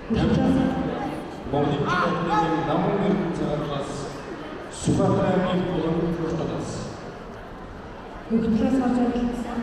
Молодежный намын цагаас Сухатрами болон Куртадас. Бүгдээс харж ажилласан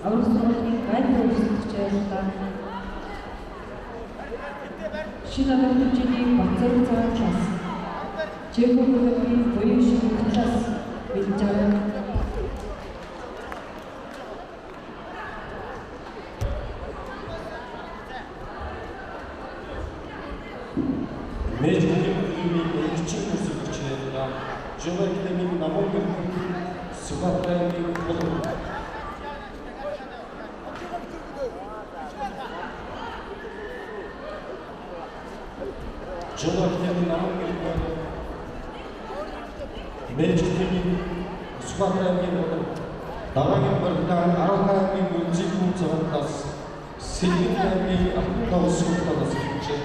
аврал сургуулийн гайд үйлчлэгч ажилладаг. Шинэ албан хэмжээний Батцорын цагаан класс. Чехословакийн буян шиг класс бэлж байгаа. Международный учебный институт Желательный намон Сухатрами болон Желательный намон Международный Сухатрами болон Дараагийн барилдаан 18-ны үнцгийн цагаас Сэлгэнгийн автобус суулгаас иржээ.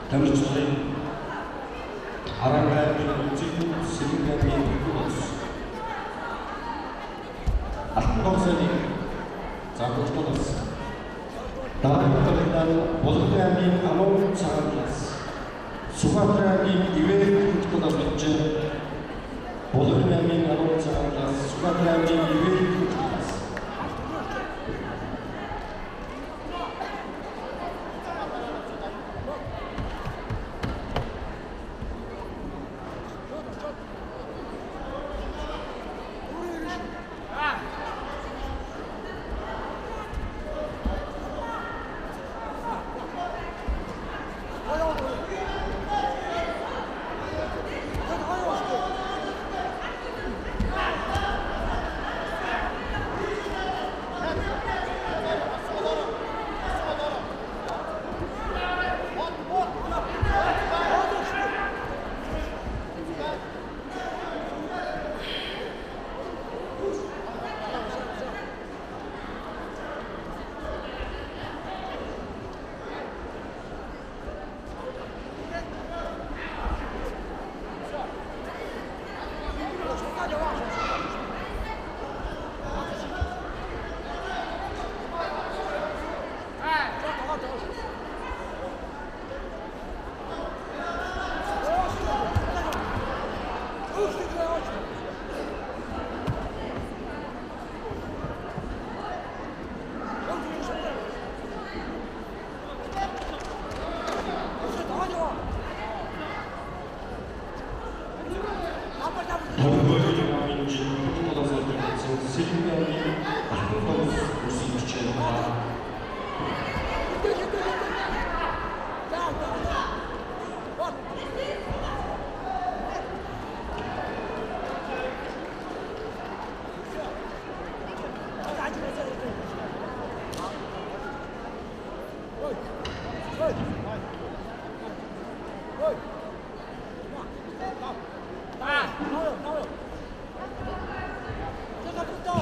Тамирчдын Араагийн үнцгийн Сэлгэнгийн автобус автобусны загварчдаас дараагийн барилдаан Болгоомын амун цагаас Сухатрами ивэрийн хөтөлбөрөөр бичсэн Болгоомын амун цагаас Сухатрами ивэрийн хөтөлбөрөөс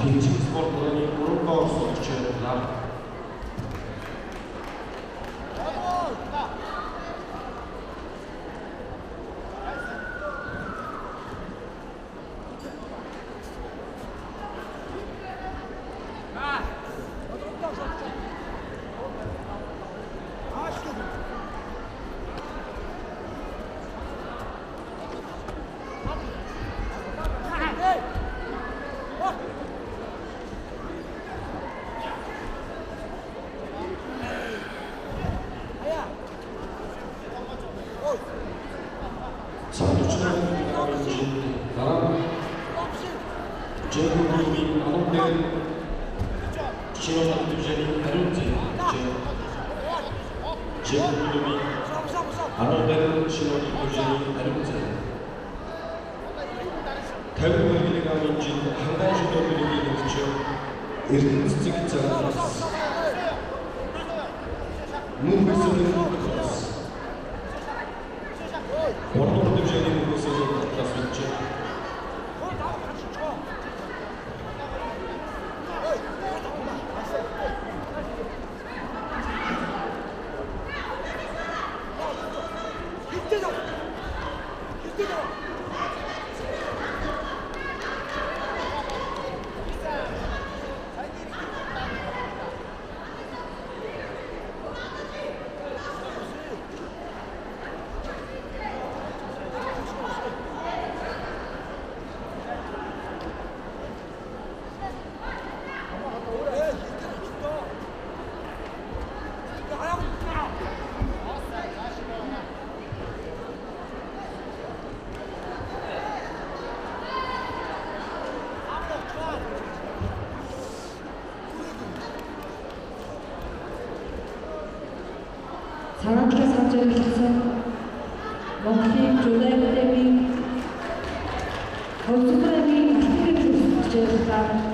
Хинчиг спортын 3 дугаар сурагчдаар Чехословакийн албан шинжлэх ухааны хариуцлага Чехословакийн албан шинжлэх ухааны хариуцлага 50 мг-ийн хангаан шүлгүүрийн нөхцөл эрдэнэ цэцэг цагаас мөн хэсэгний хөлс Ордон дэвжээний хөлсөөр тасалж 사랑과 사정을 해서 먹히 조다의 때문에 거수라니 크게 부르셨다.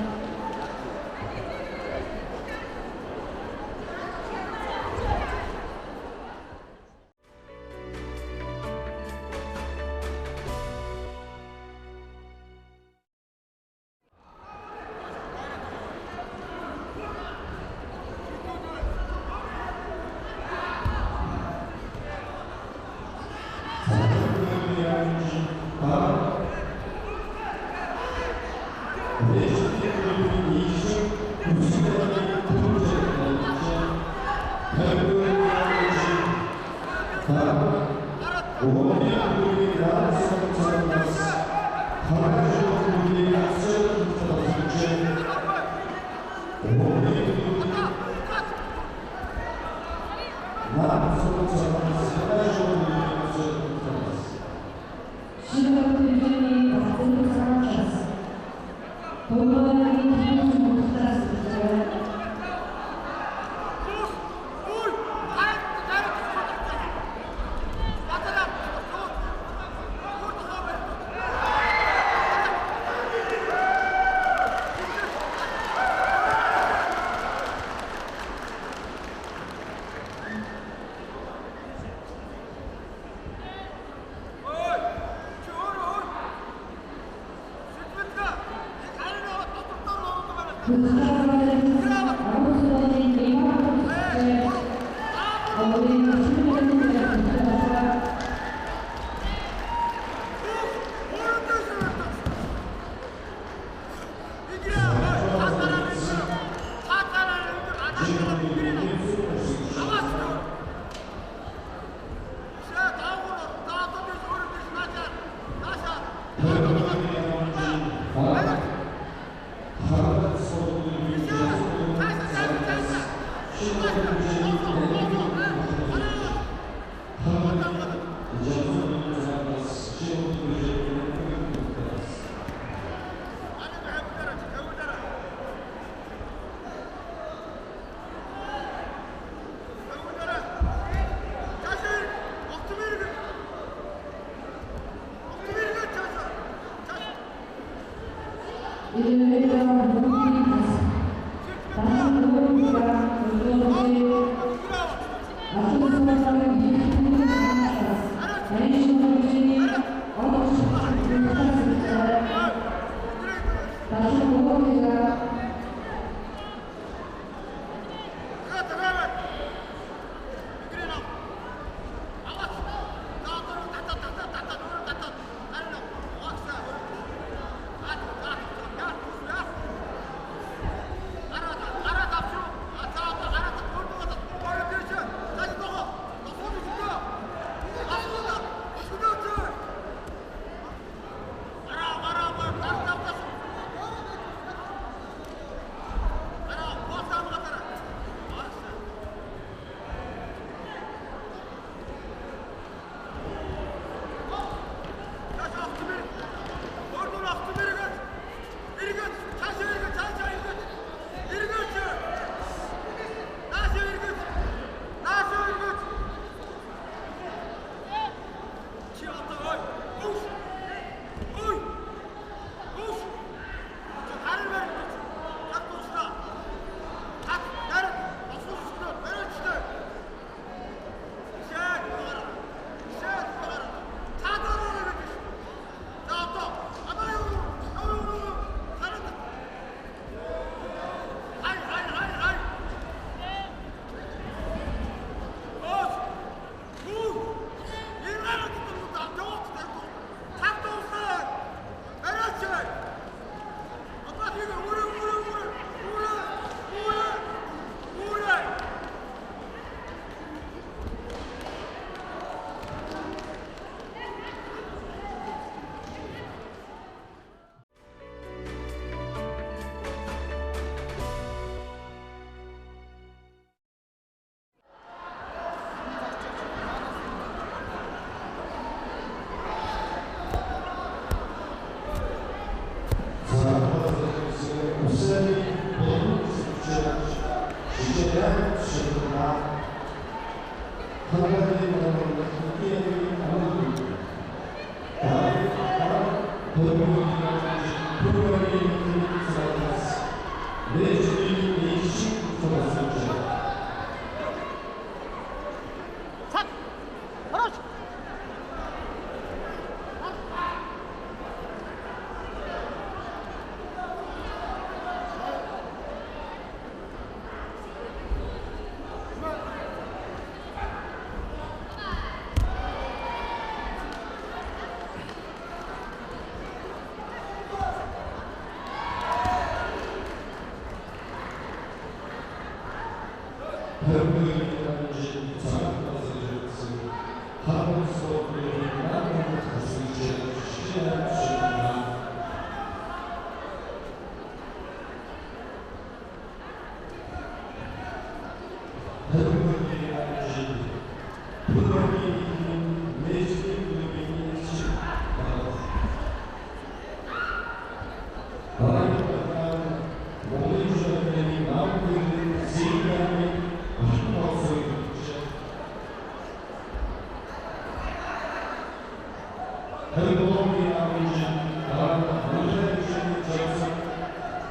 행복이 아버지 나라가 모두의 주님 전선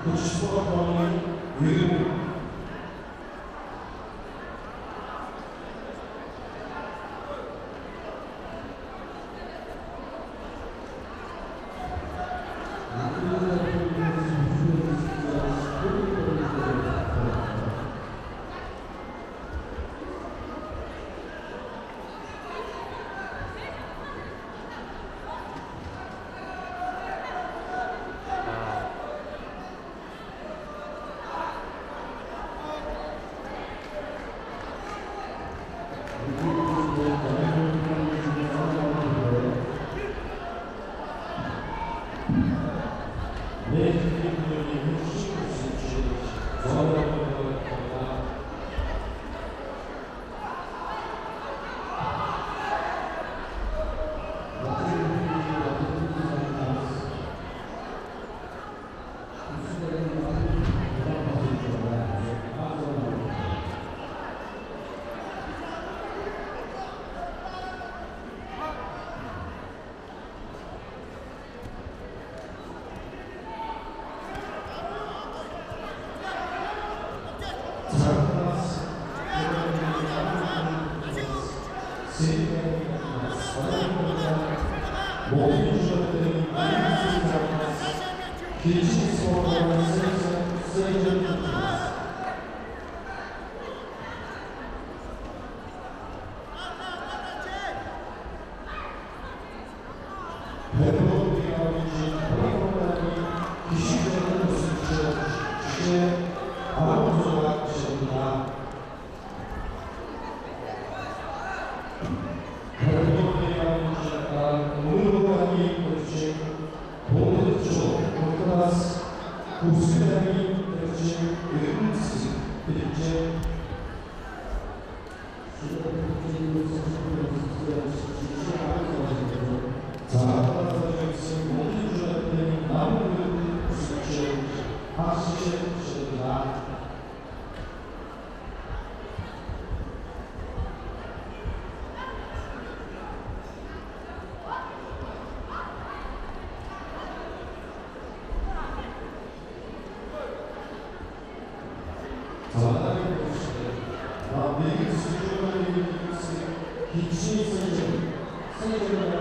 그 축복하는 이름 내 주님들이 힘쓰고 있을지 원하는 것보다 모든 주적들이 길치 소원하는 세이전 배도의 아버지 보리공단이 기시적인 것을 주시에 아버지가 되셨다. 배도의 아버지가 무능하니 그렇지 보호대조 오토나스 구수량이 그렇지 음스 그렇지 자아가서 모든 주자들이 나무를 부수지 하시겠습니다. 자아의 것이다. 내게 수준을 이기시 기치 세전 세전을